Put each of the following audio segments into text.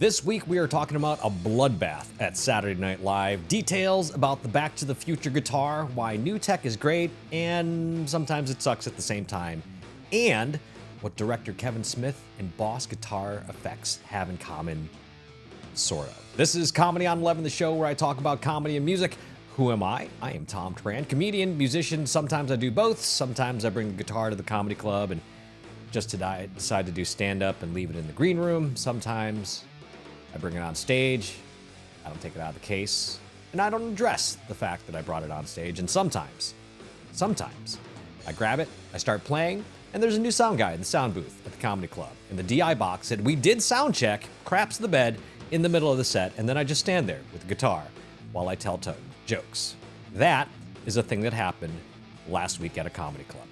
This week we are talking about a bloodbath at Saturday Night Live, details about the Back to the Future guitar, why new tech is great, and sometimes it sucks at the same time, and what director Kevin Smith and Boss Guitar Effects have in common, sort of. This is Comedy on 11, the show where I talk about comedy and music. Who am I? I am Thom Tran, comedian, musician. Sometimes I do both. Sometimes I bring the guitar to the comedy club and just decide to do stand-up and leave it in the green room. Sometimes I bring it on stage, I don't take it out of the case, and I don't address the fact that I brought it on stage. And sometimes, I grab it, I start playing, and there's a new sound guy in the sound booth at the comedy club. In the DI box that we did sound check, craps the bed in the middle of the set, and then I just stand there with the guitar while I tell jokes. That is a thing that happened last week at a comedy club.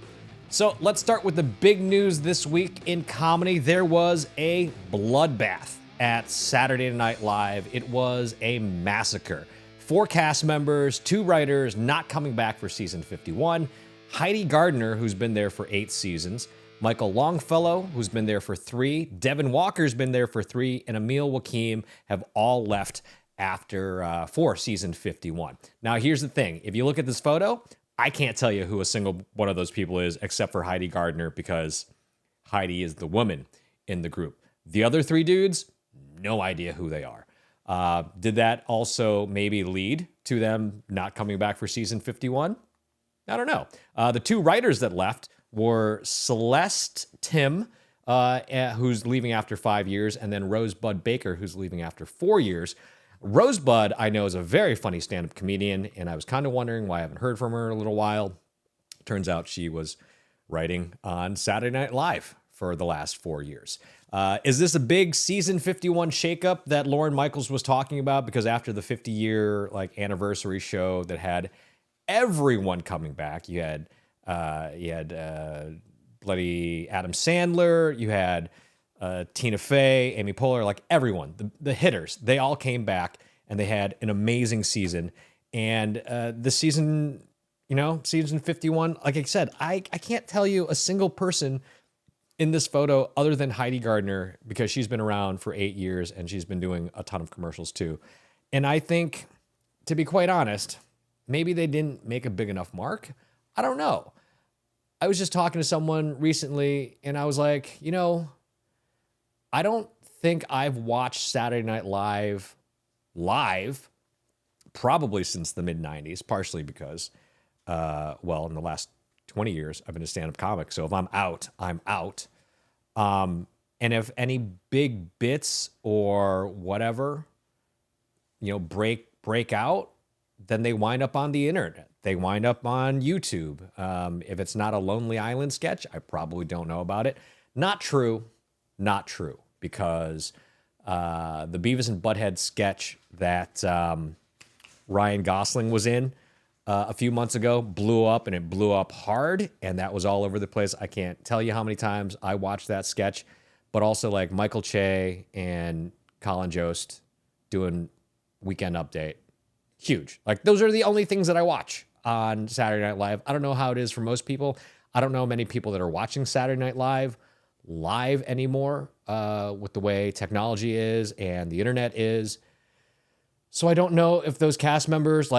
So let's start with the big news this week in comedy. There was a bloodbath at Saturday Night Live. It was a massacre. 4 cast members, 2 writers not coming back for season 51. Heidi Gardner, who's been there for 8 seasons. Michael Longfellow, who's been there for 3. Devin Walker's been there for 3. And Emil Wakim have all left after for season 51. Now, here's the thing. If you look at this photo, I can't tell you who a single one of those people is except for Heidi Gardner, because Heidi is the woman in the group. The other 3 dudes, no idea who they are. Did that also maybe lead to them not coming back for season 51? I don't know. The 2 writers that left were Celeste Tim, who's leaving after 5 years, and then Rosebud Baker, who's leaving after 4 years. Rosebud, I know, is a very funny stand-up comedian, and I was kind of wondering why I haven't heard from her in a little while. Turns out she was writing on Saturday Night Live for the last 4 years. Is this a big season 51 shakeup that Lorne Michaels was talking about? Because after the 50-year anniversary show that had everyone coming back, you had bloody Adam Sandler, you had Tina Fey, Amy Poehler, everyone, the hitters, they all came back and they had an amazing season. And the season, season 51, like I said, I can't tell you a single person in this photo other than Heidi Gardner, because she's been around for 8 years and she's been doing a ton of commercials too. And I think, to be quite honest, maybe they didn't make a big enough mark. I don't know. I was just talking to someone recently and I was like, I don't think I've watched Saturday Night Live probably since the mid-90s, partially because, in the last 20 years, I've been a stand-up comic. So if I'm out, I'm out. And if any big bits or whatever, break out, then they wind up on the internet. They wind up on YouTube. If it's not a Lonely Island sketch, I probably don't know about it. Not true, because the Beavis and Butthead sketch that Ryan Gosling was in a few months ago blew up, and it blew up hard, and that was all over the place. I can't tell you how many times I watched that sketch, but also Michael Che and Colin Jost doing Weekend Update. Huge. Those are the only things that I watch on Saturday Night Live. I don't know how it is for most people. I don't know many people that are watching Saturday Night Live anymore with the way technology is and the internet is. So I don't know if those cast members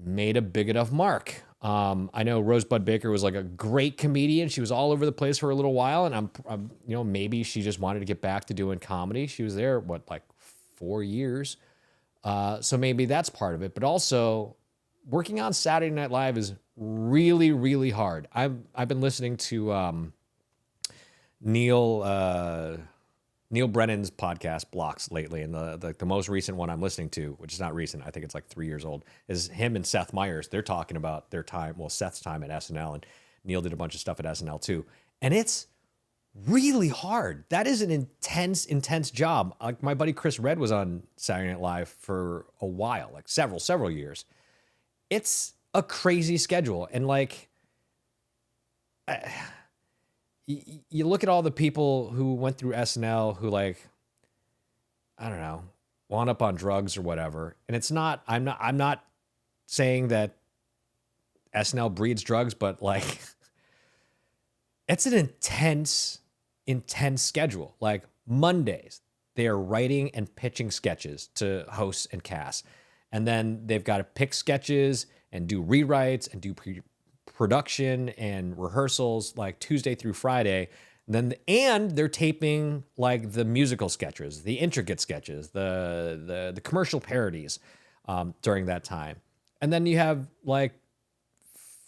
made a big enough mark. I know Rosebud Baker was a great comedian. She was all over the place for a little while, and I'm maybe she just wanted to get back to doing comedy. She was there 4 years. So maybe that's part of it. But also, working on Saturday Night Live is really, really hard. I've been listening to Neil Brennan's podcast Blocks lately, and the most recent one I'm listening to, which is not recent, I think it's 3 years old, is him and Seth Meyers. They're talking about their time, Seth's time at SNL, and Neil did a bunch of stuff at SNL too. And it's really hard. That is an intense job. My buddy Chris Redd was on Saturday Night Live for a while, several years. It's a crazy schedule. And you look at all the people who went through SNL who I don't know, wound up on drugs or whatever. And it's not, I'm not saying that SNL breeds drugs, but it's an intense schedule. Mondays, they are writing and pitching sketches to hosts and cast. And then they've got to pick sketches and do rewrites and do production and rehearsals like Tuesday through Friday. And they're taping like the musical sketches, the intricate sketches, the commercial parodies during that time. And then you have like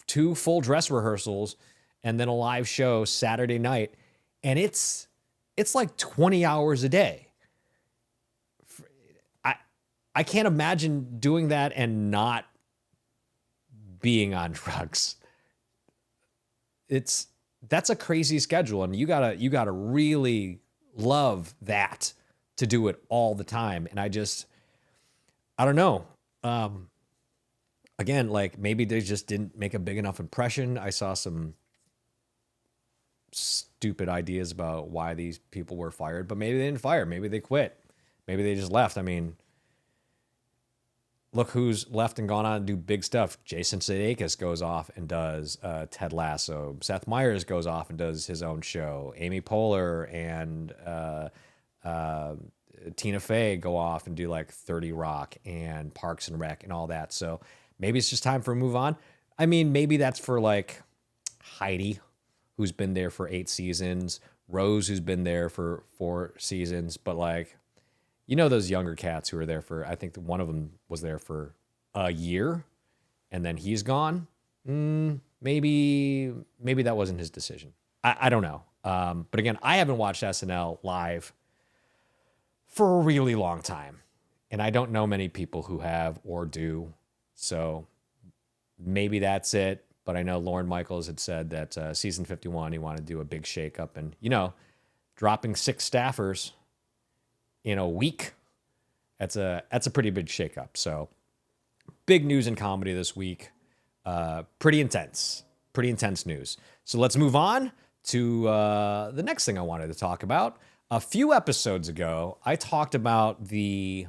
2 full dress rehearsals and then a live show Saturday night. And it's like 20 hours a day. I can't imagine doing that and not being on drugs. That's a crazy schedule, and you gotta really love that to do it all the time. And I don't know. Again, like maybe they just didn't make a big enough impression. I saw some stupid ideas about why these people were fired, but maybe they didn't fire. Maybe they quit. Maybe they just left. I mean, look who's left and gone on to do big stuff. Jason Sudeikis goes off and does Ted Lasso. Seth Meyers goes off and does his own show. Amy Poehler and Tina Fey go off and do like 30 Rock and Parks and Rec and all that. So maybe it's just time for a move on. I mean, maybe that's for like Heidi, who's been there for 8 seasons. Rose, who's been there for 4 seasons. But like, you know, those younger cats who are there for, I think one of them was there for a year and then he's gone. Maybe that wasn't his decision. I don't know. But again, I haven't watched SNL live for a really long time. And I don't know many people who have or do. So maybe that's it. But I know Lorne Michaels had said that season 51, he wanted to do a big shakeup. And, you know, dropping 6 staffers in a week, that's a pretty big shakeup. So big news in comedy this week. Pretty intense news. So let's move on to the next thing I wanted to talk about. A few episodes ago, I talked about the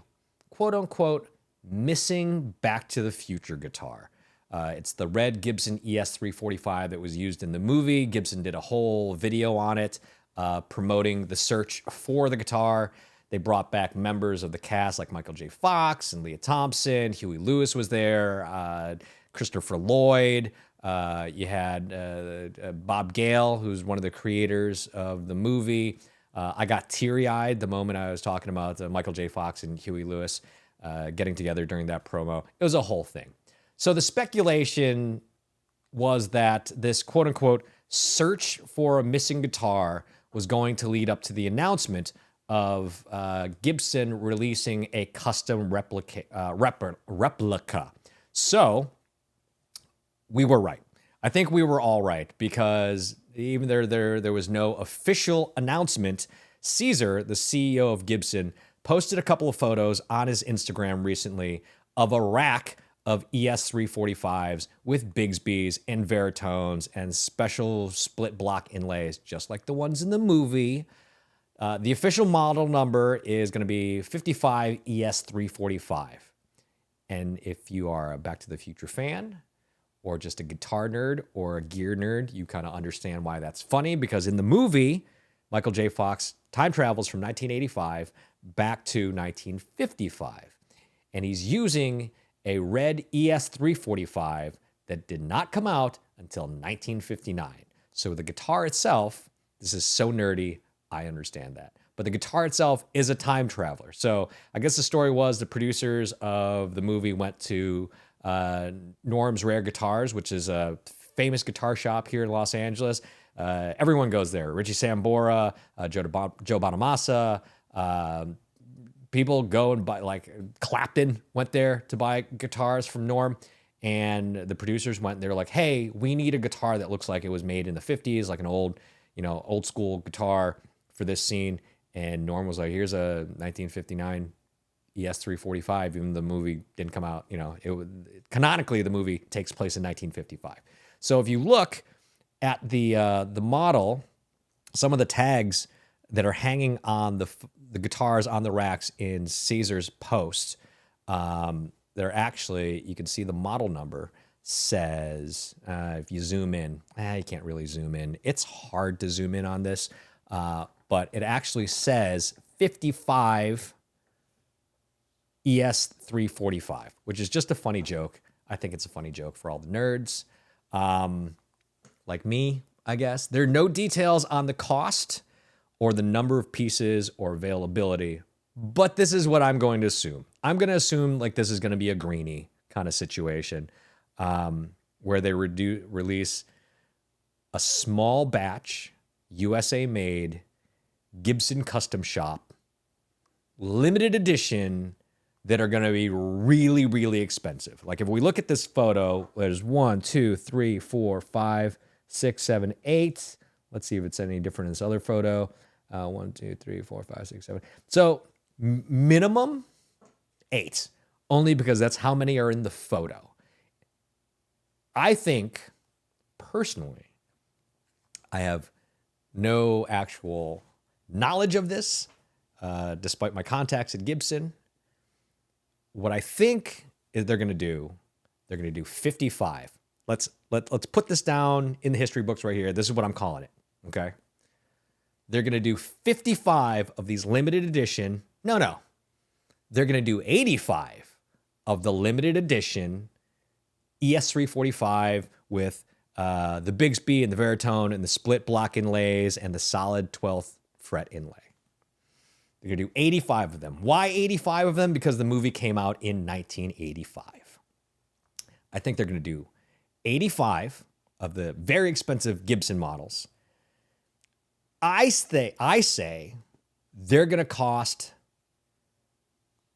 quote unquote missing Back to the Future guitar. It's the red Gibson ES345 that was used in the movie. Gibson did a whole video on it, promoting the search for the guitar. They brought back members of the cast like Michael J. Fox and Leah Thompson. Huey Lewis was there. Christopher Lloyd. You had Bob Gale, who's one of the creators of the movie. I got teary-eyed the moment I was talking about Michael J. Fox and Huey Lewis getting together during that promo. It was a whole thing. So the speculation was that this quote-unquote search for a missing guitar was going to lead up to the announcement of Gibson releasing a custom replica. So we were right. I think we were all right because even there was no official announcement. Caesar, the CEO of Gibson, posted a couple of photos on his Instagram recently of a rack of ES345s with Bigsby's and Veritones and special split block inlays, just like the ones in the movie. The official model number is going to be 55 ES345. And if you are a Back to the Future fan or just a guitar nerd or a gear nerd, you kind of understand why that's funny, because in the movie, Michael J. Fox time travels from 1985 back to 1955. And he's using a red ES345 that did not come out until 1959. So the guitar itself, this is so nerdy, I understand that. But the guitar itself is a time traveler. So I guess the story was the producers of the movie went to Norm's Rare Guitars, which is a famous guitar shop here in Los Angeles. Everyone goes there. Richie Sambora, Joe Bonamassa, people go and buy, like Clapton went there to buy guitars from Norm. And the producers went and they were like, hey, we need a guitar that looks like it was made in the 50s, like an old school guitar for this scene. And Norm was like, here's a 1959 ES345, even the movie didn't come out, canonically the movie takes place in 1955. So if you look at the model, some of the tags that are hanging on the guitars on the racks in Caesar's post, they're actually, you can see the model number says, if you zoom in, you can't really zoom in. It's hard to zoom in on this, but it actually says 55 ES345, which is just a funny joke. I think it's a funny joke for all the nerds, like me, I guess. There are no details on the cost or the number of pieces or availability, but this is what I'm going to assume. I'm going to assume like this is going to be a greenie kind of situation, where they release a small batch, USA made, Gibson custom shop, limited edition, that are going to be really, really expensive. Like if we look at this photo, there's 1, 2, 3, 4, 5, 6, 7, 8. Let's see if it's any different in this other photo. 1, 2, 3, 4, 5, 6, 7. So minimum 8, only because that's how many are in the photo. I think, personally, I have no actual knowledge of this, despite my contacts at Gibson. What I think is they're going to do 55. Let's put this down in the history books right here. This is what I'm calling it, okay? They're going to do 55 of these limited edition. No. They're going to do 85 of the limited edition ES345 with the Bigsby and the Veritone and the split block inlays and the solid 12th fret inlay. They're going to do 85 of them. Why 85 of them? Because the movie came out in 1985. I think they're going to do 85 of the very expensive Gibson models. I say they're going to cost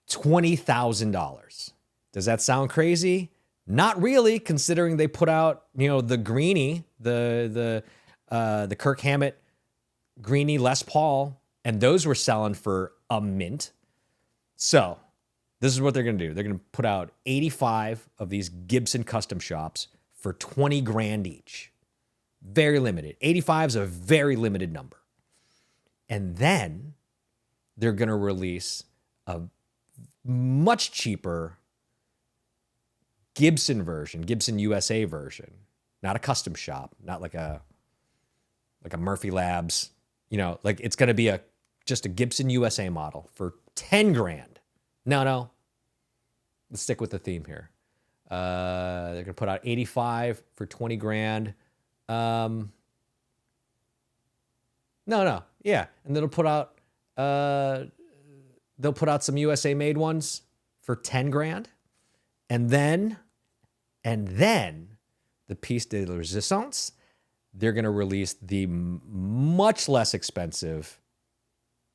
$20,000. Does that sound crazy? Not really, considering they put out, the greenie, the Kirk Hammett greenie Les Paul, and those were selling for a mint. So this is what they're going to do. They're going to put out 85 of these Gibson custom shops for $20,000 each. Very limited. 85 is a very limited number. And then they're going to release a much cheaper Gibson version, Gibson USA version, not a custom shop, not like a Murphy Labs, like it's going to be just a Gibson USA model for $10,000. No. Let's stick with the theme here. They're going to put out 85 for $20,000. No. Yeah. And they'll put out some USA made ones for $10,000. And then the piece de resistance, they're going to release the much less expensive,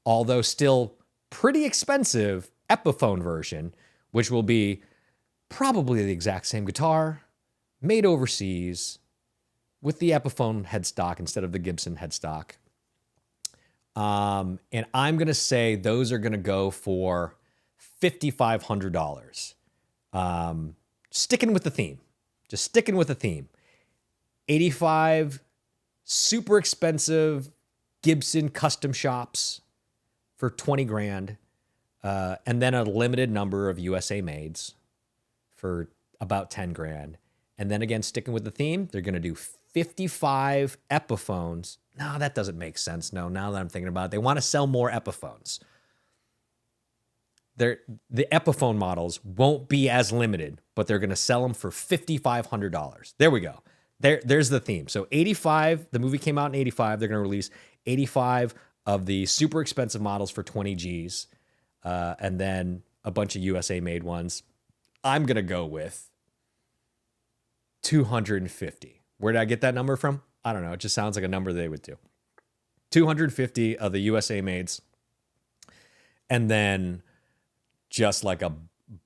although still pretty expensive, Epiphone version, which will be probably the exact same guitar, made overseas, with the Epiphone headstock instead of the Gibson headstock. And I'm going to say those are going to go for $5,500. Sticking with the theme. Just sticking with the theme. 85 super expensive Gibson custom shops for $20,000. And then a limited number of USA mades for about $10,000. And then again, sticking with the theme, they're going to do 55 Epiphones. No, that doesn't make sense. No, now that I'm thinking about it, they want to sell more Epiphones. The Epiphone models won't be as limited, but they're going to sell them for $5,500. There we go. There's the theme. So 85, the movie came out in 85. They're going to release 85 of the super expensive models for 20 G's, and then a bunch of USA made ones. I'm going to go with 250. Where did I get that number from? I don't know. It just sounds like a number they would do. 250 of the USA mades. And then just like a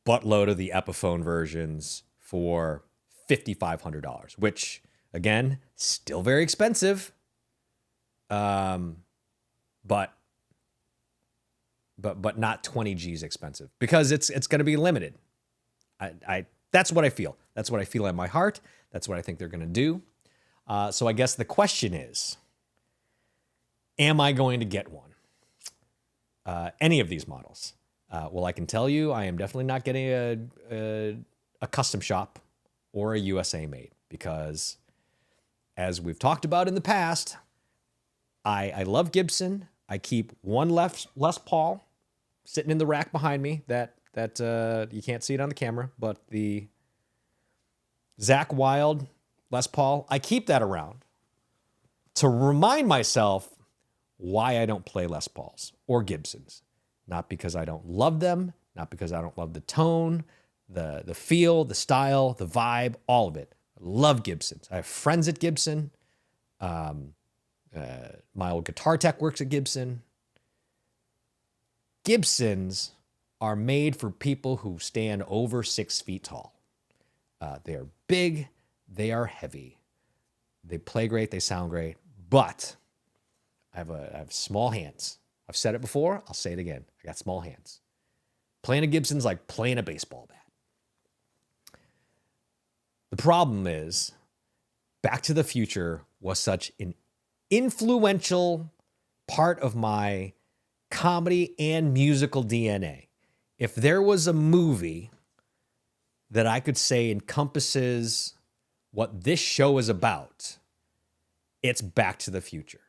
buttload of the Epiphone versions for $5,500, which again, still very expensive. But not 20 G's expensive, because it's going to be limited. That's what I feel. That's what I feel in my heart. That's what I think they're going to do. So I guess the question is, am I going to get one? Any of these models? Well, I can tell you I am definitely not getting a custom shop or a USA made, because as we've talked about in the past, I love Gibson. I keep one Les Paul sitting in the rack behind me that you can't see it on the camera, but the Zach Wild Les Paul, I keep that around to remind myself why I don't play Les Pauls or Gibsons. Not because I don't love them, not because I don't love the tone, the feel, the style, the vibe, all of it. I love Gibsons. I have friends at Gibson. My old guitar tech works at Gibson. Gibsons are made for people who stand over 6 feet tall. They are big. They are heavy. They play great. They sound great. But I have small hands. I've said it before. I'll say it again. I got small hands. Playing a Gibson's like playing a baseball bat. The problem is, Back to the Future was such an influential part of my comedy and musical DNA. If there was a movie that I could say encompasses what this show is about, it's Back to the Future.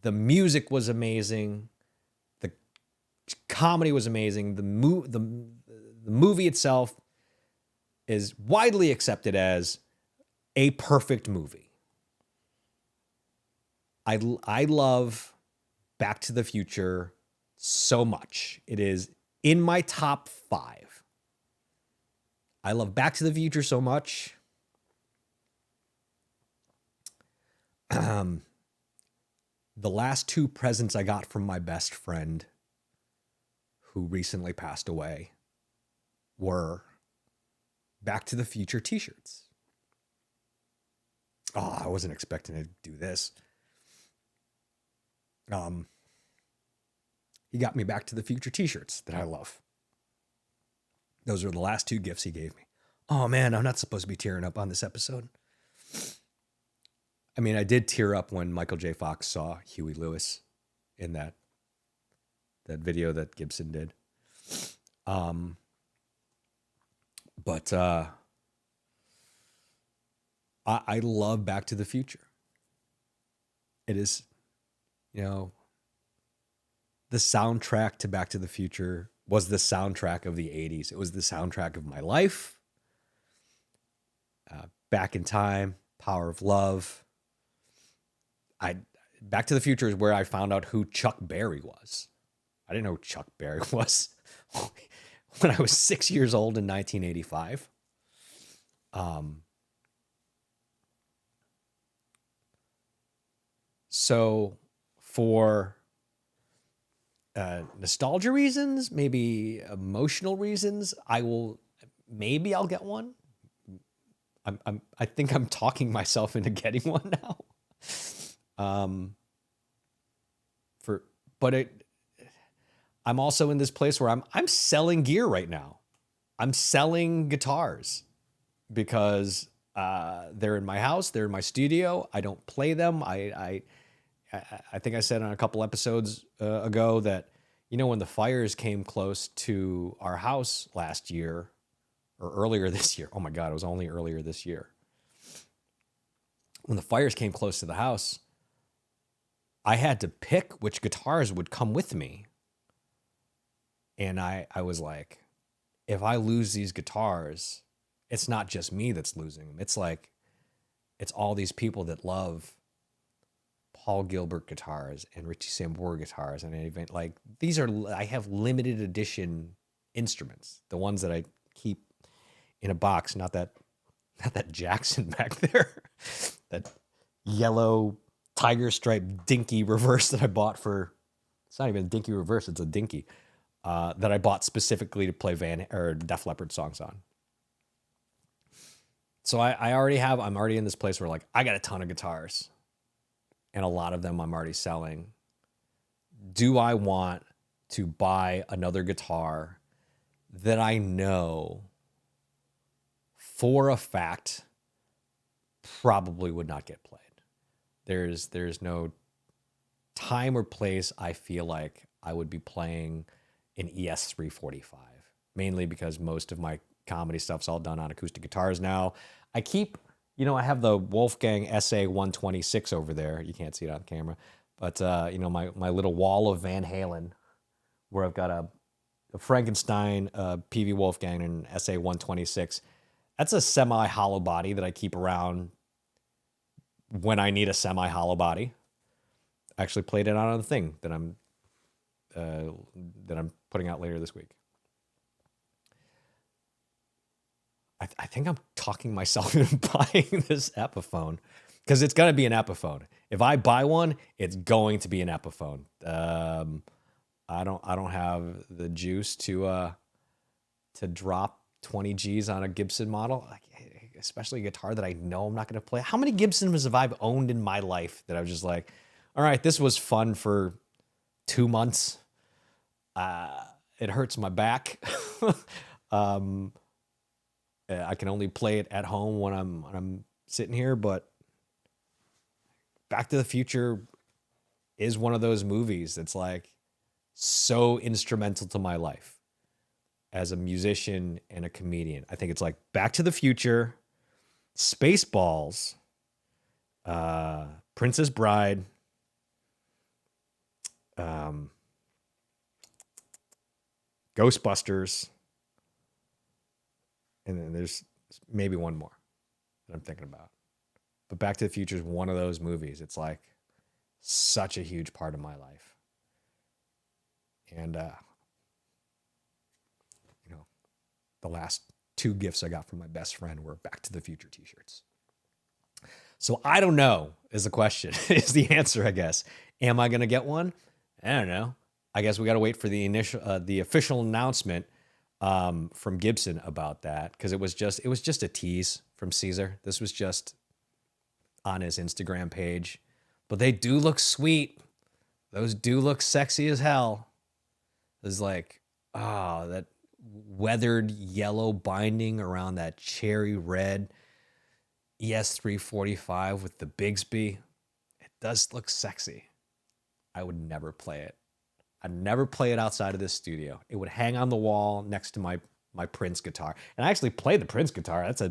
The music was amazing. The comedy was amazing. The movie itself is widely accepted as a perfect movie. I love Back to the Future so much. It is in my top 5. I love Back to the Future so much. The last 2 presents I got from my best friend who recently passed away were Back to the Future t-shirts. Oh, I wasn't expecting to do this. He got me Back to the Future t-shirts that I love. Those are the last 2 gifts he gave me. Oh man, I'm not supposed to be tearing up on this episode. I mean, I did tear up when Michael J. Fox saw Huey Lewis in that video that Gibson did. But I love Back to the Future. It is, the soundtrack to Back to the Future was the soundtrack of the 80s. It was the soundtrack of my life. Back in Time, Power of Love. Back to the Future is where I found out who Chuck Berry was. I didn't know who Chuck Berry was when I was 6 years old in 1985. So for nostalgia reasons, maybe emotional reasons, I'll get one. I think I'm talking myself into getting one now. I'm also in this place where I'm selling gear right now. I'm selling guitars because they're in my house, they're in my studio. I don't play them. I think I said on a couple episodes ago that, when the fires came close to our house last year or earlier this year, oh my God, it was only earlier this year. When the fires came close to the house, I had to pick which guitars would come with me. And I was like, if I lose these guitars, it's not just me that's losing them. It's all these people that love Paul Gilbert guitars and Richie Sambora guitars. And I have limited edition instruments, the ones that I keep in a box, not that Jackson back there, that yellow tiger stripe dinky reverse that I bought it's not even a dinky reverse, it's a dinky, that I bought specifically to play Def Leppard songs on. So I'm already in this place where I got a ton of guitars and a lot of them I'm already selling. Do I want to buy another guitar that I know for a fact probably would not get played? There's no time or place I feel like I would be playing an ES345, mainly because most of my comedy stuff's all done on acoustic guitars now. I have the Wolfgang SA 126 over there. You can't see it on camera, But my little wall of Van Halen, where I've got a Frankenstein, PV Wolfgang, and SA 126. That's a semi hollow body that I keep around when I need a semi hollow body. I actually played it out on the thing that I'm putting out later this week. I think I'm talking myself into buying this Epiphone because it's going to be an Epiphone. If I buy one, it's going to be an Epiphone. I don't have the juice to drop 20 G's on a Gibson model, especially a guitar that I know I'm not going to play. How many Gibsons have I owned in my life that I was just like, all right, this was fun for 2 months. It hurts my back. I can only play it at home when I'm sitting here, but Back to the Future is one of those movies that's like so instrumental to my life as a musician and a comedian. I think it's like Back to the Future, Spaceballs, Princess Bride, Ghostbusters, and then there's maybe one more that I'm thinking about. But Back to the Future is one of those movies. It's like such a huge part of my life. And, the last 2 gifts I got from my best friend were Back to the Future t-shirts. So I don't know is the question, is the answer, I guess. Am I going to get one? I don't know. I guess we got to wait for the official announcement from Gibson about that, because it was just a tease from Caesar. This was just on his Instagram page, but they do look sweet. Those do look sexy as hell. It's like, that weathered yellow binding around that cherry red ES345 with the Bigsby. It does look sexy. I would never play it. I'd never play it outside of this studio. It would hang on the wall next to my Prince guitar. And I actually play the Prince guitar. That's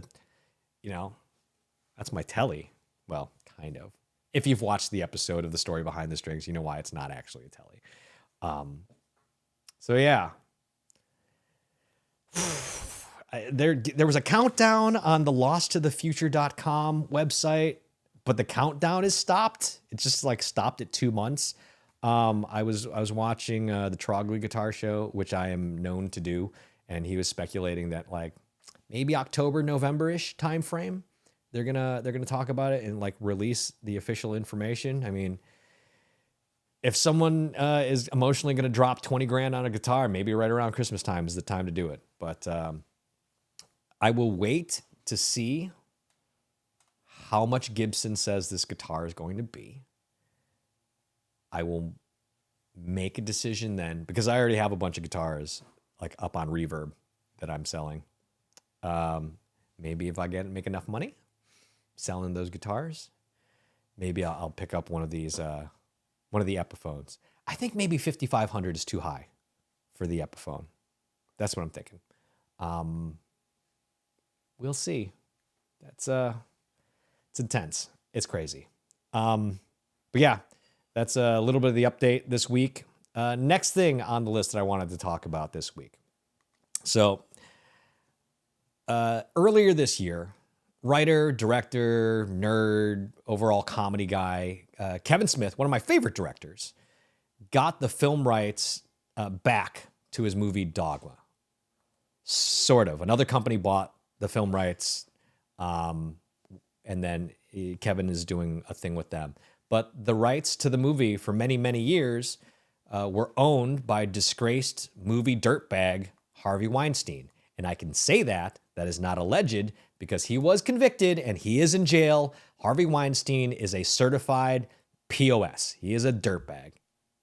that's my telly. Well, kind of. If you've watched the episode of The Story Behind the Strings, you know why it's not actually a telly. So yeah. There was a countdown on the losttothefuture.com website, but the countdown is stopped. It just like stopped at 2 months. I was watching the Trogley Guitar Show, which I am known to do, and he was speculating that like maybe October, November-ish time frame, they're gonna talk about it and like release the official information. I mean, if someone is emotionally gonna drop 20 grand on a guitar, maybe right around Christmas time is the time to do it. But I will wait to see how much Gibson says this guitar is going to be. I will make a decision then, because I already have a bunch of guitars like up on Reverb that I'm selling. Maybe if I make enough money selling those guitars, maybe I'll pick up one of these, one of the Epiphones. I think maybe 5,500 is too high for the Epiphone. That's what I'm thinking. We'll see. It's intense. It's crazy. But yeah, that's a little bit of the update this week. Next thing on the list that I wanted to talk about this week. So earlier this year, writer, director, nerd, overall comedy guy, Kevin Smith, one of my favorite directors, got the film rights back to his movie Dogma. Sort of. Another company bought the film rights, and then Kevin is doing a thing with them. But the rights to the movie for many, many years were owned by disgraced movie dirtbag Harvey Weinstein. And I can say that is not alleged, because he was convicted and he is in jail. Harvey Weinstein is a certified POS. He is a dirtbag.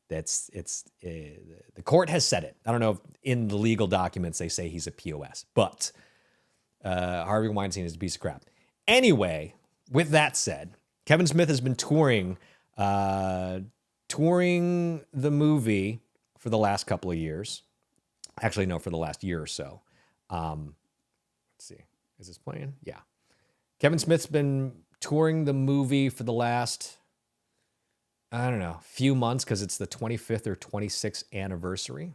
The court has said it. I don't know if in the legal documents they say he's a POS, but Harvey Weinstein is a piece of crap. Anyway, with that said, Kevin Smith has been touring the movie for the last couple of years. Actually, no, for the last year or so. Let's see. Is this playing? Yeah. Kevin Smith's been touring the movie for the last, I don't know, few months because it's the 25th or 26th anniversary.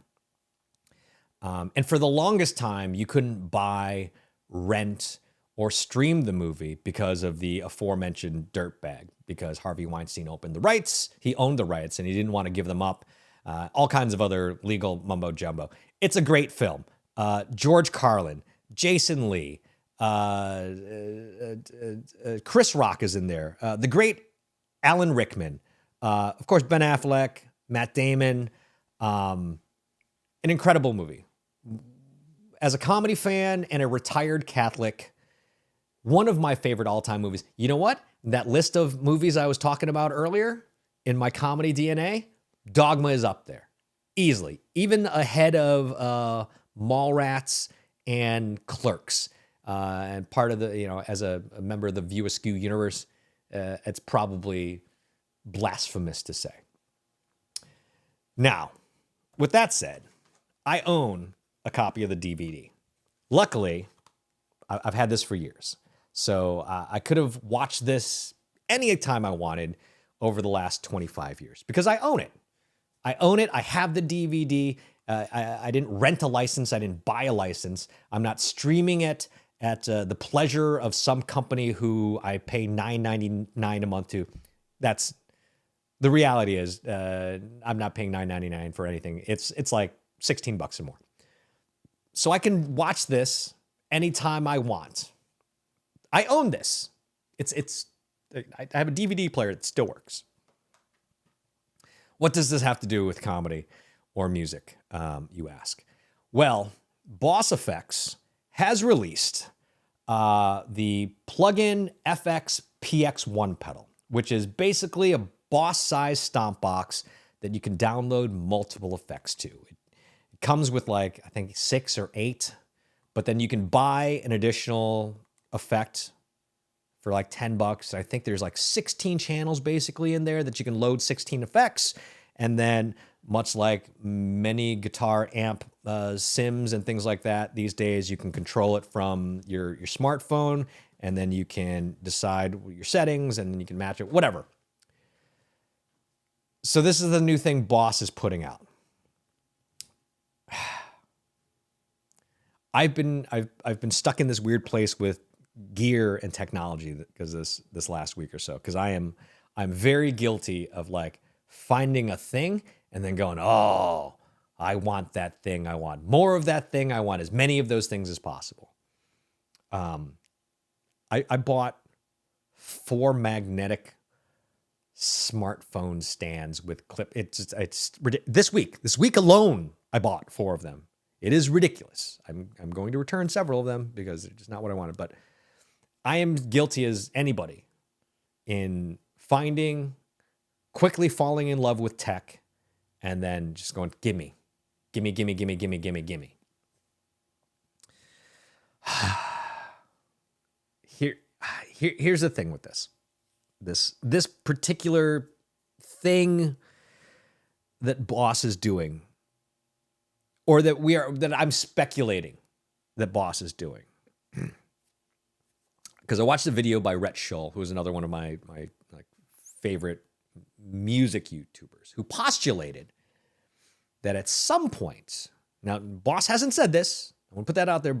And for the longest time, you couldn't buy, rent, or stream the movie because of the aforementioned dirtbag, because Harvey Weinstein opened the rights, he owned the rights, and he didn't want to give them up. All kinds of other legal mumbo jumbo. It's a great film. George Carlin, Jason Lee, Chris Rock is in there. The great Alan Rickman. Of course, Ben Affleck, Matt Damon. An incredible movie. As a comedy fan and a retired Catholic, one of my favorite all-time movies. You know what? That list of movies I was talking about earlier in my comedy DNA, Dogma is up there. Easily. Even ahead of Mallrats and Clerks. And part of the, as a member of the View Askew universe, it's probably blasphemous to say. Now, with that said, I own a copy of the DVD. Luckily, I've had this for years. So I could have watched this any time I wanted over the last 25 years because I own it. I own it. I have the DVD. I didn't rent a license. I didn't buy a license. I'm not streaming it at the pleasure of some company who I pay $9.99 a month to. That's the reality is I'm not paying $9.99 for anything. It's like $16 or more. So I can watch this anytime I want. I own this. I have a DVD player that still works. What does this have to do with comedy or music, you ask? Well, Boss Effects has released the plug-in FX PX-1 pedal, which is basically a Boss-sized stomp box that you can download multiple effects to. It comes with I think 6 or 8, but then you can buy an additional effect for like $10. I think there's 16 channels basically in there that you can load 16 effects. And then much like many guitar amp sims and things like that these days, you can control it from your smartphone, and then you can decide your settings and then you can match it, whatever. So this is the new thing Boss is putting out. I've been stuck in this weird place with gear and technology because this last week or so, because I'm very guilty of finding a thing and then going, oh, I want that thing. I want more of that thing. I want as many of those things as possible. I bought 4 magnetic smartphone stands with clip. It's this week alone, I bought 4 of them. It is ridiculous. I'm going to return several of them because they're just not what I wanted. But I am guilty as anybody in quickly falling in love with tech and then just going, gimme. Here's the thing with this particular thing that Boss is doing, or that I'm speculating that Boss is doing. Because I watched a video by Rhett Shull, who is another one of my favorite music YouTubers, who postulated that at some point, now Boss hasn't said this, I want to put that out there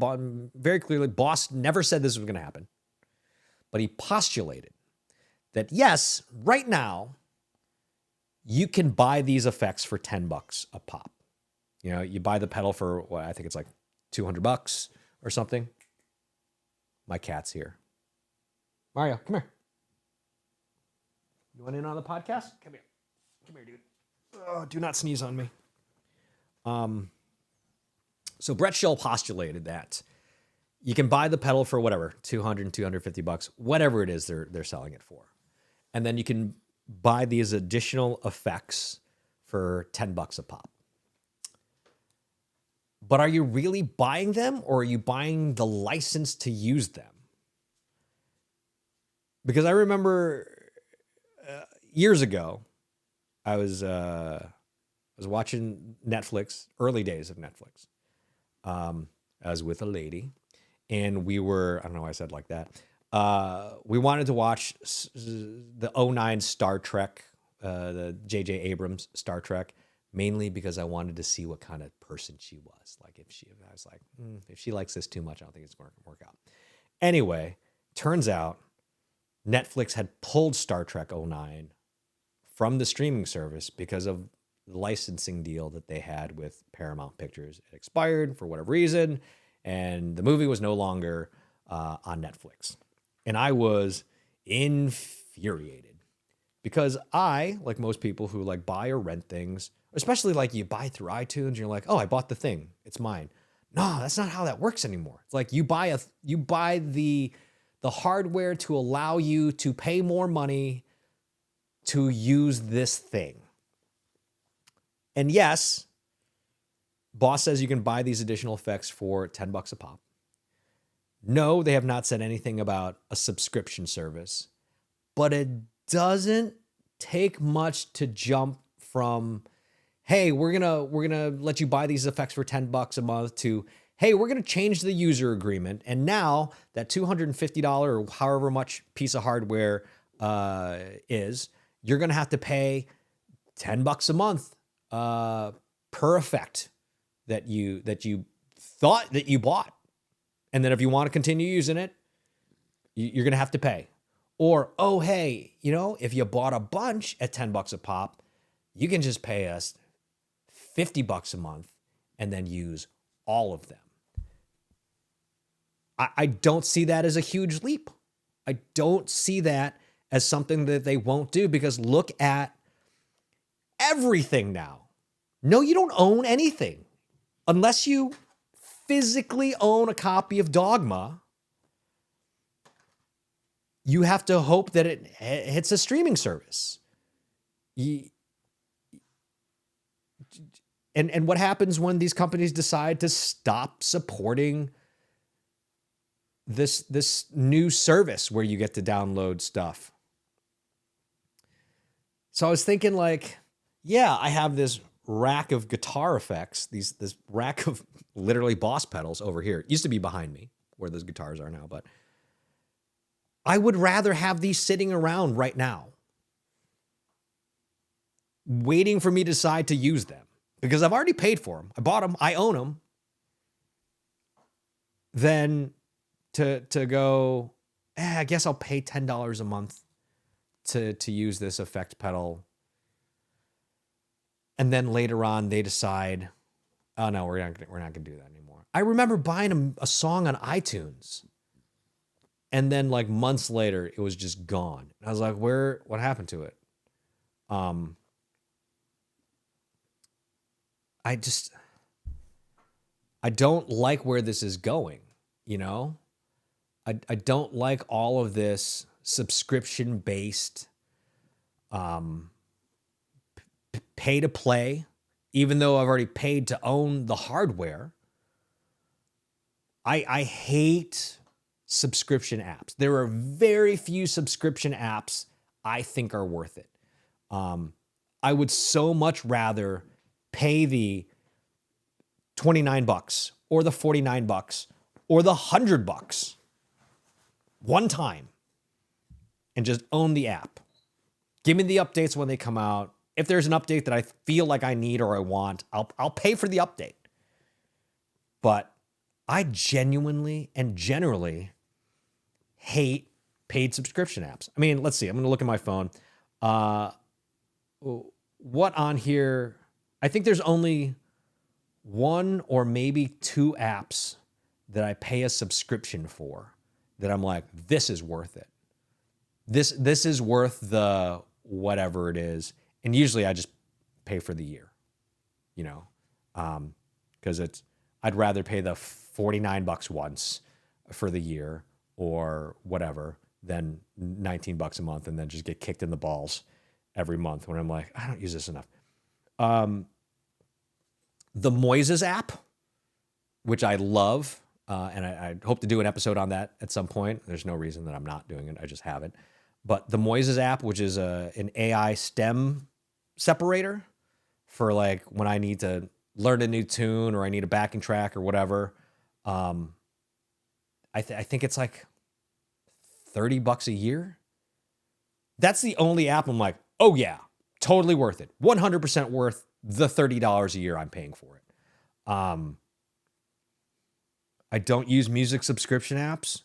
very clearly, Boss never said this was going to happen, but he postulated that yes, right now, you can buy these effects for $10 a pop. You buy the pedal for, I think it's $200 or something. My cat's here. Mario, come here. You want in on the podcast? Come here. Come here, dude. Oh, do not sneeze on me. So Brett Shull postulated that you can buy the pedal for whatever, $200, $250, whatever it is they're selling it for. And then you can buy these additional effects for $10 a pop. But are you really buying them, or are you buying the license to use them? Because I remember years ago, I was watching Netflix, early days of Netflix. I was with a lady, and we were, I don't know why I said it like that. We wanted to watch the '09 Star Trek, the J.J. Abrams Star Trek, mainly because I wanted to see what kind of person she was. Like I was like, if she likes this too much, I don't think it's going to work out. Anyway, turns out Netflix had pulled Star Trek '09 from the streaming service because of the licensing deal that they had with Paramount Pictures. It expired for whatever reason, and the movie was no longer on Netflix. And I was infuriated because I, like most people who like buy or rent things, especially like you buy through iTunes, you're like, oh, I bought the thing, it's mine. No, that's not how that works anymore. It's like you buy the hardware to allow you to pay more money to use this thing. And yes, boss says you can buy these additional effects for $10 a pop. No, they have not said anything about a subscription service, but it doesn't take much to jump from, hey, we're gonna let you buy these effects for $10 a month to, hey, we're gonna change the user agreement, and now that $250 or however much piece of hardware is, you're gonna have to pay $10 a month per effect that you thought that you bought. And then if you want to continue using it, you're going to have to pay. Or, oh, hey, if you bought a bunch at $10 a pop, you can just pay us $50 a month and then use all of them. I don't see that as a huge leap. I don't see that as something that they won't do, because look at everything now. No, you don't own anything unless you physically own a copy of Dogma. You have to hope that it hits a streaming service. And what happens when these companies decide to stop supporting this new service where you get to download stuff? So I was thinking, like, yeah, I have this rack of guitar effects, this rack of literally Boss pedals over here. It used to be behind me where those guitars are now, but I would rather have these sitting around right now, waiting for me to decide to use them, because I've already paid for them. I bought them. I own them. Than to go, I guess I'll pay $10 a month to use this effect pedal. And then later on, they decide, oh no, we're not gonna do that anymore. I remember buying a song on iTunes, and then like months later, it was just gone. And I was like, what happened to it? I don't like where this is going, I don't like all of this subscription-based pay to play, even though I've already paid to own the hardware. I hate subscription apps. There are very few subscription apps I think are worth it. I would so much rather pay the $29 or the $49 or the $100 one time and just own the app. Give me the updates when they come out. If there's an update that I feel like I need or I want, I'll pay for the update. But I genuinely and generally hate paid subscription apps. I mean, let's see. I'm going to look at my phone. What on here? I think there's only one or maybe two apps that I pay a subscription for that I'm like, this is worth it. This is worth the whatever it is. And usually I just pay for the year, because I'd rather pay the $49 once for the year or whatever than $19 a month and then just get kicked in the balls every month when I'm like, I don't use this enough. The Moises app, which I love, and I hope to do an episode on that at some point. There's no reason that I'm not doing it. I just haven't. But the Moises app, which is an AI stem separator for like when I need to learn a new tune or I need a backing track or whatever. I think it's like $30 a year. That's the only app I'm like, oh yeah, Totally worth it. 100% worth the $30 a year I'm paying for it. I don't use music subscription apps.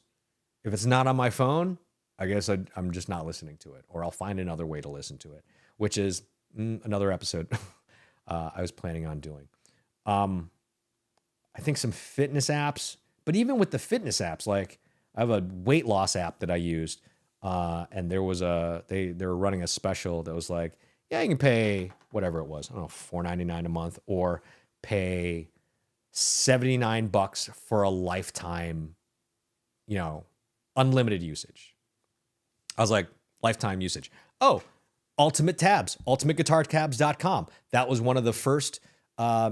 If it's not on my phone, I guess I'm just not listening to it, or I'll find another way to listen to it, which is another episode I was planning on doing. I think some fitness apps, but even with the fitness apps, like I have a weight loss app that I used, and there was they were running a special that was like, yeah, you can pay whatever it was, I don't know, $4.99 a month, or pay $79 for a lifetime, unlimited usage. I was like, lifetime usage. Oh, Ultimate Tabs, ultimateguitartabs.com. That was one of the first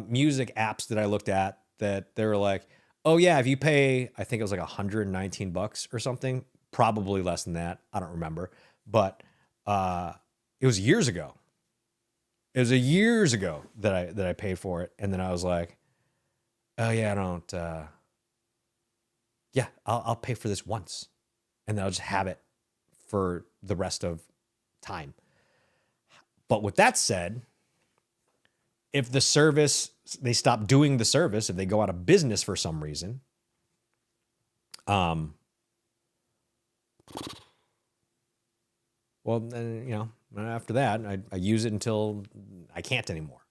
music apps that I looked at that they were like, oh yeah, if you pay, I think it was like $119 or something, probably less than that. I don't remember, but it was years ago. It was years ago that I paid for it. And then I was like, oh yeah, I'll pay for this once, and then I'll just have it for the rest of time. But with that said, if the service, they stop doing the service, if they go out of business for some reason, well, then, after that, I use it until I can't anymore.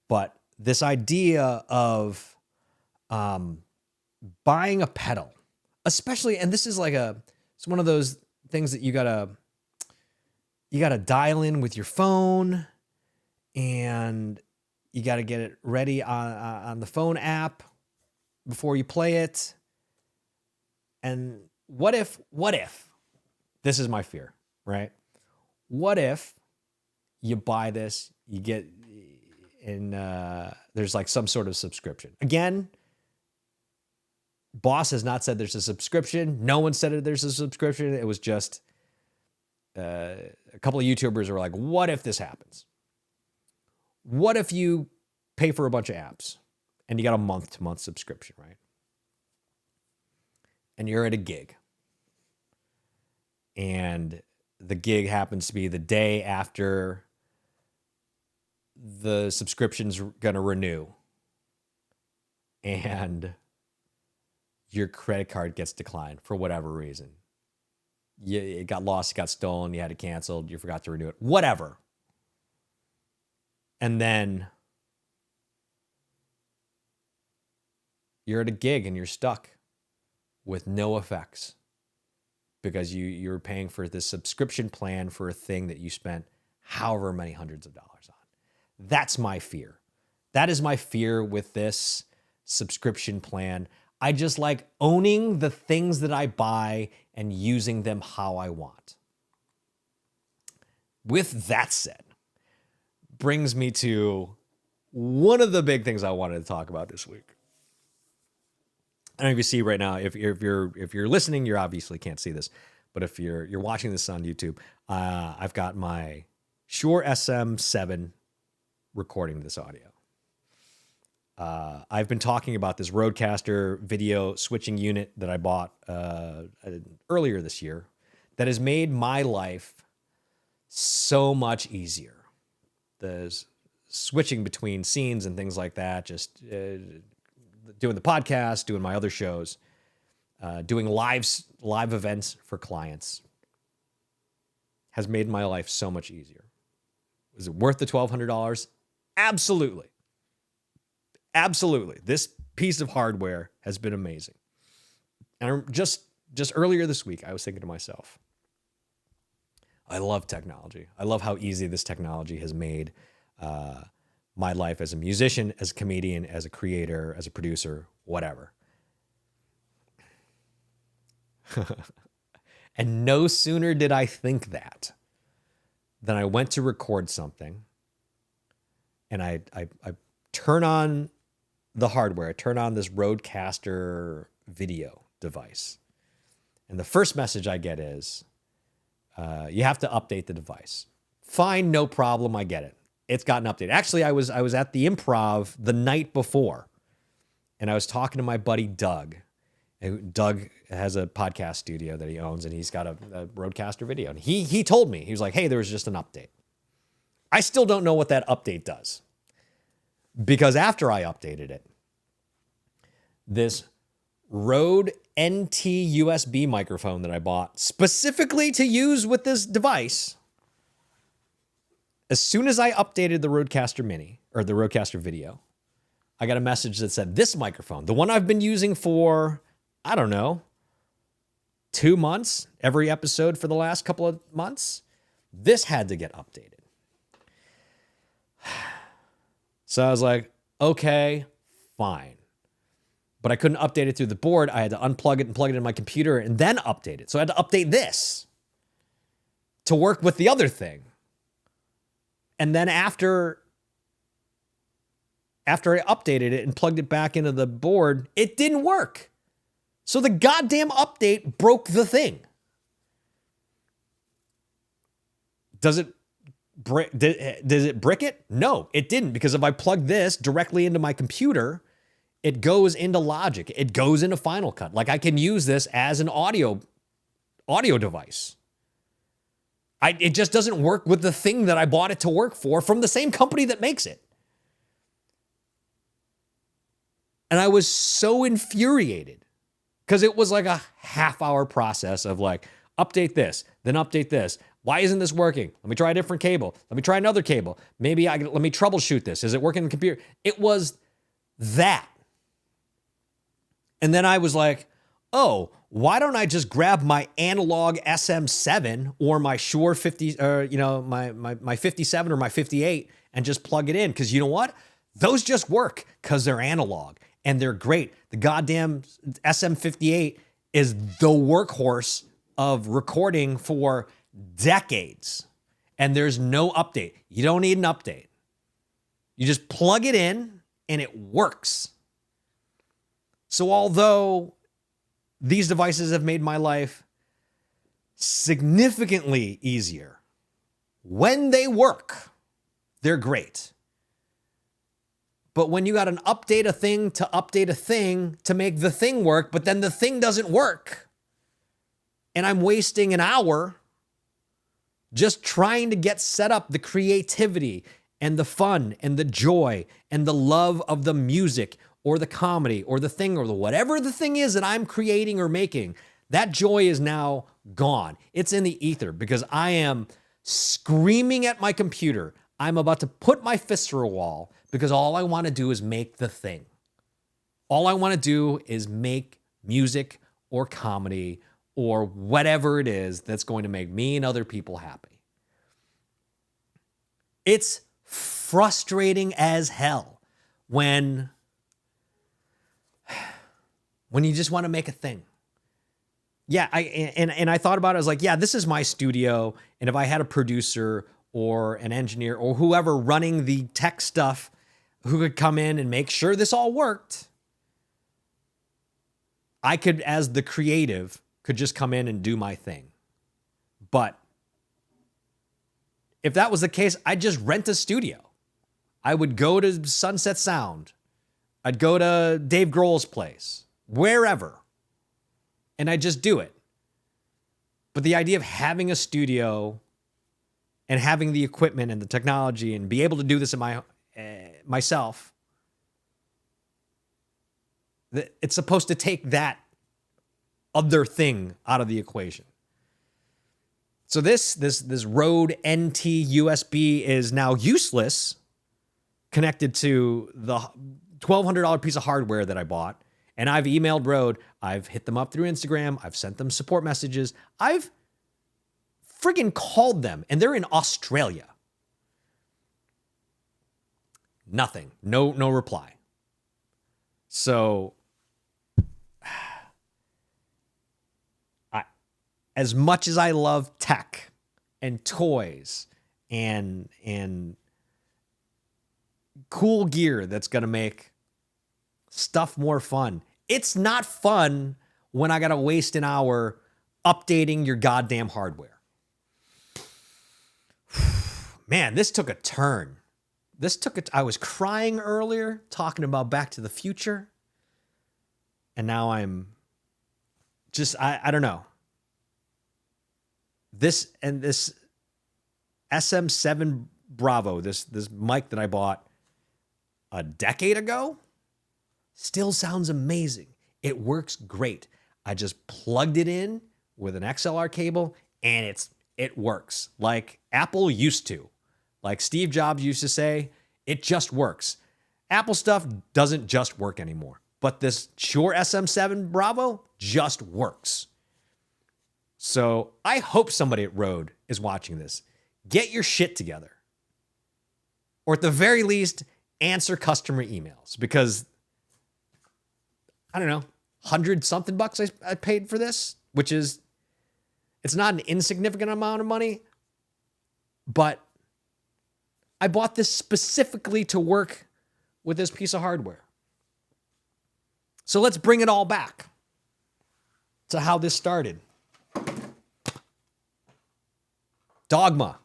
But this idea of buying a pedal, especially, and this is like it's one of those things that you gotta dial in with your phone, and you gotta get it ready on the phone app before you play it. And what if, this is my fear, right? What if you buy this, you get, and there's like some sort of subscription. Again, boss has not said there's a subscription. No one said there's a subscription. It was just a couple of YouTubers were like, what if this happens? What if you pay for a bunch of apps and you got a month-to-month subscription, right? And you're at a gig, and the gig happens to be the day after the subscription's going to renew, and your credit card gets declined for whatever reason. It got lost, it got stolen, you had it canceled, you forgot to renew it, whatever. And then you're at a gig and you're stuck with no effects because you're paying for this subscription plan for a thing that you spent however many hundreds of dollars on. That's my fear. That is my fear with this subscription plan. I just like owning the things that I buy and using them how I want. With that said, brings me to one of the big things I wanted to talk about this week. I don't know if you see right now, if you're listening, you obviously can't see this, but if you're watching this on YouTube, I've got my Shure SM7 recording this audio. I've been talking about this Rodecaster video switching unit that I bought earlier this year that has made my life so much easier. The switching between scenes and things like that, just doing the podcast, doing my other shows, doing live events for clients has made my life so much easier. Is it worth the $1,200? Absolutely. Absolutely. This piece of hardware has been amazing. And just earlier this week, I was thinking to myself, I love technology. I love how easy this technology has made my life as a musician, as a comedian, as a creator, as a producer, whatever. And no sooner did I think that than I went to record something, and I turn on the hardware, I turn on this Rodecaster video device. And the first message I get is, you have to update the device. Fine, no problem, I get it. It's gotten updated. Actually, I was at the Improv the night before, and I was talking to my buddy Doug. And Doug has a podcast studio that he owns, and he's got a Rodecaster video. And he told me, he was like, hey, there was just an update. I still don't know what that update does, because after I updated it, this Rode NT USB microphone that I bought specifically to use with this device, as soon as I updated the Rodecaster Mini, or the Rodecaster Video, I got a message that said, this microphone, the one I've been using for, I don't know, 2 months, every episode for the last couple of months, this had to get updated. So I was like, okay, fine. But I couldn't update it through the board. I had to unplug it and plug it in my computer and then update it. So I had to update this to work with the other thing. And then after I updated it and plugged it back into the board, it didn't work. So the goddamn update broke the thing. Does it brick it? No, it didn't, because if I plug this directly into my computer, it goes into Logic. It goes into Final Cut. Like, I can use this as an audio device. It just doesn't work with the thing that I bought it to work for from the same company that makes it. And I was so infuriated, because it was like a half-hour process of like, update this, then update this. Why isn't this working? Let me try a different cable. Let me try another cable. Let me troubleshoot this. Is it working in the computer? It was that. And then I was like, oh, why don't I just grab my analog SM7 or my Shure 50, my 57 or my 58 and just plug it in? Because you know what? Those just work because they're analog and they're great. The goddamn SM58 is the workhorse of recording for decades. And there's no update. You don't need an update. You just plug it in and it works. So although these devices have made my life significantly easier, when they work, they're great. But when you got to update a thing to make the thing work, but then the thing doesn't work, and I'm wasting an hour just trying to get set up the creativity and the fun and the joy and the love of the music or the comedy or the thing or the whatever the thing is that I'm creating or making, that joy is now gone. It's in the ether, because I am screaming at my computer. I'm about to put my fist through a wall, because all I want to do is make the thing. All I want to do is make music or comedy or whatever it is that's going to make me and other people happy. It's frustrating as hell when you just want to make a thing. Yeah, I thought about it. I was like, yeah, this is my studio, and if I had a producer or an engineer or whoever running the tech stuff who could come in and make sure this all worked, I could, as the creative, could just come in and do my thing. But if that was the case, I'd just rent a studio. I would go to Sunset Sound. I'd go to Dave Grohl's place, wherever, and I'd just do it. But the idea of having a studio and having the equipment and the technology and be able to do this in myself, it's supposed to take that other thing out of the equation. So this Rode NT USB is now useless, connected to the $1,200 piece of hardware that I bought. And I've emailed Rode. I've hit them up through Instagram. I've sent them support messages. I've friggin' called them, and they're in Australia. Nothing. No reply. So as much as I love tech and toys and cool gear that's going to make stuff more fun, it's not fun when I got to waste an hour updating your goddamn hardware. Man, this took a turn. I was crying earlier talking about Back to the Future. And now I'm just, I don't know. This SM7 Bravo, this mic that I bought a decade ago, still sounds amazing. It works great. I just plugged it in with an XLR cable and it works like Apple used to. Like Steve Jobs used to say, it just works. Apple stuff doesn't just work anymore, but this Shure SM7 Bravo just works. So I hope somebody at Rode is watching this. Get your shit together. Or at the very least, answer customer emails, because I don't know, 100-something bucks I paid for this, which is, it's not an insignificant amount of money, but I bought this specifically to work with this piece of hardware. So let's bring it all back to how this started. Dogma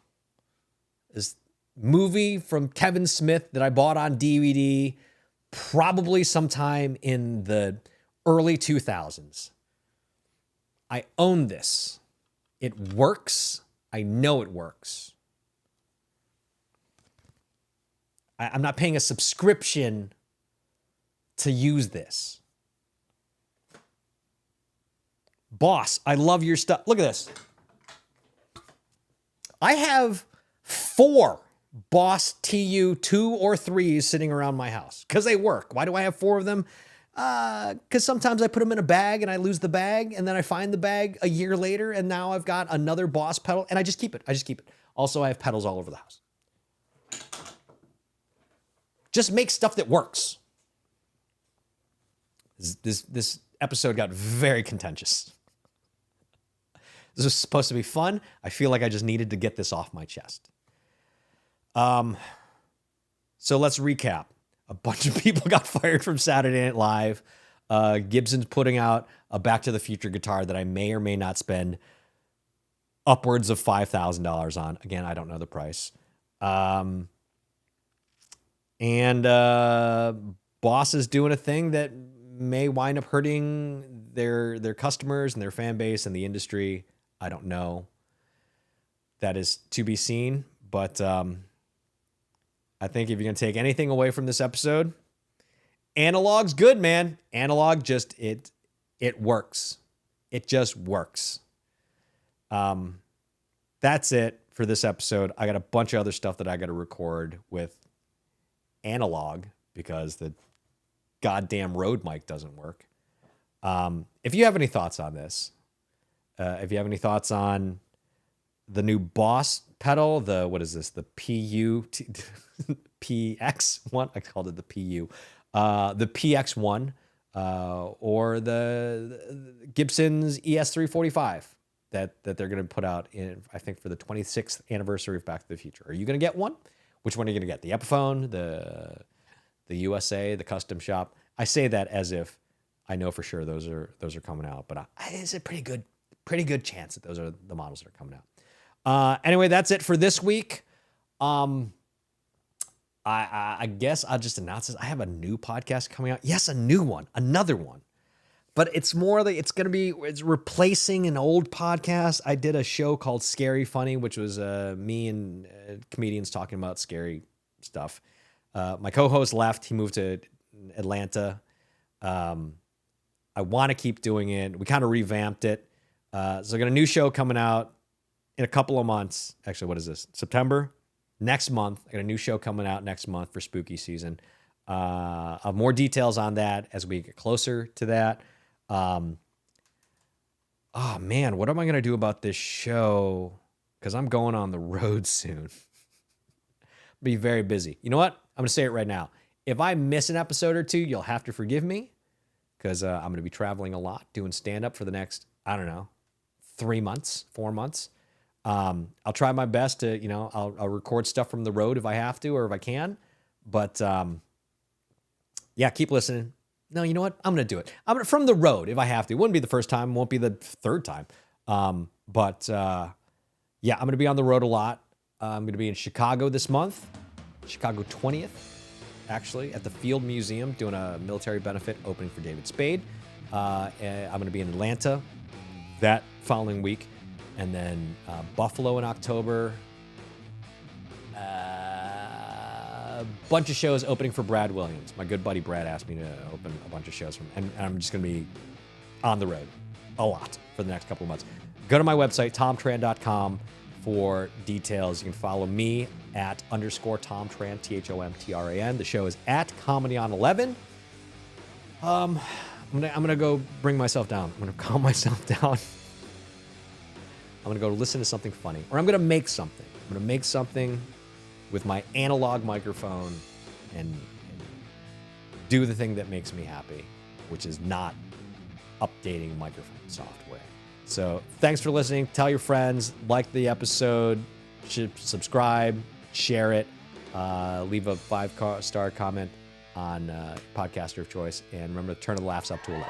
is movie from Kevin Smith that I bought on DVD probably sometime in the early 2000s. I own this. It works. I know it works. I'm not paying a subscription to use this. Boss, I love your stuff. Look at this. I have 4 Boss TU 2 or 3s sitting around my house because they work. Why do I have 4 of them? Because sometimes I put them in a bag and I lose the bag, and then I find the bag a year later, and now I've got another Boss pedal, and I just keep it. Also, I have pedals all over the house. Just make stuff that works. This episode got very contentious. This was supposed to be fun. I feel like I just needed to get this off my chest. So let's recap. A bunch of people got fired from Saturday Night Live. Gibson's putting out a Back to the Future guitar that I may or may not spend upwards of $5,000 on. Again, I don't know the price. And Boss is doing a thing that may wind up hurting their customers and their fan base and the industry. I don't know. That is to be seen. But I think if you're going to take anything away from this episode, analog's good, man. Analog just, it works. It just works. That's it for this episode. I got a bunch of other stuff that I got to record with analog because the goddamn Rode mic doesn't work. If you have any thoughts on this, if you have any thoughts on the new Boss pedal, what is this? The PX-1? I called it the PU. The PX-1, or the Gibson's ES345 that they're going to put out in, I think, for the 26th anniversary of Back to the Future. Are you going to get one? Which one are you going to get? The Epiphone, the USA, the custom shop? I say that as if I know for sure those are coming out, but it's a pretty good chance that those are the models that are coming out. Anyway, that's it for this week. I guess I'll just announce this. I have a new podcast coming out. Yes, a new one, another one. But it's more like it's replacing an old podcast. I did a show called Scary Funny, which was me and comedians talking about scary stuff. My co-host left. He moved to Atlanta. I want to keep doing it. We kind of revamped it. So I got a new show coming out in a couple of months. Actually, what is this? September? Next month. I got a new show coming out next month for spooky season. I'll have more details on that as we get closer to that. Oh man, what am I going to do about this show? Because I'm going on the road soon. Be very busy. You know what? I'm going to say it right now. If I miss an episode or two, you'll have to forgive me, because I'm going to be traveling a lot, doing stand-up for the next, 3 months, 4 months. I'll try my best to, I'll record stuff from the road if I have to or if I can. But yeah, keep listening. No, you know what? I'm going to do it. From the road if I have to. It wouldn't be the first time. Won't be the third time. But yeah, I'm going to be on the road a lot. I'm going to be in Chicago this month, Chicago 20th, actually, at the Field Museum, doing a military benefit opening for David Spade. I'm going to be in Atlanta that following week, and then Buffalo in October. a bunch of shows opening for Brad Williams. My good buddy Brad asked me to open a bunch of shows for him, and I'm just going to be on the road a lot for the next couple of months. Go to my website, thomtran.com, for details. You can follow me at _Thom Tran, THOMTRAN. The show is at Comedy on 11. I'm gonna go bring myself down. I'm gonna calm myself down. I'm gonna go listen to something funny, or I'm gonna make something. I'm gonna make something with my analog microphone and do the thing that makes me happy, which is not updating microphone software. So thanks for listening. Tell your friends, like the episode, subscribe, share it, leave a 5-star comment on podcaster of choice, and remember to turn the laughs up to 11.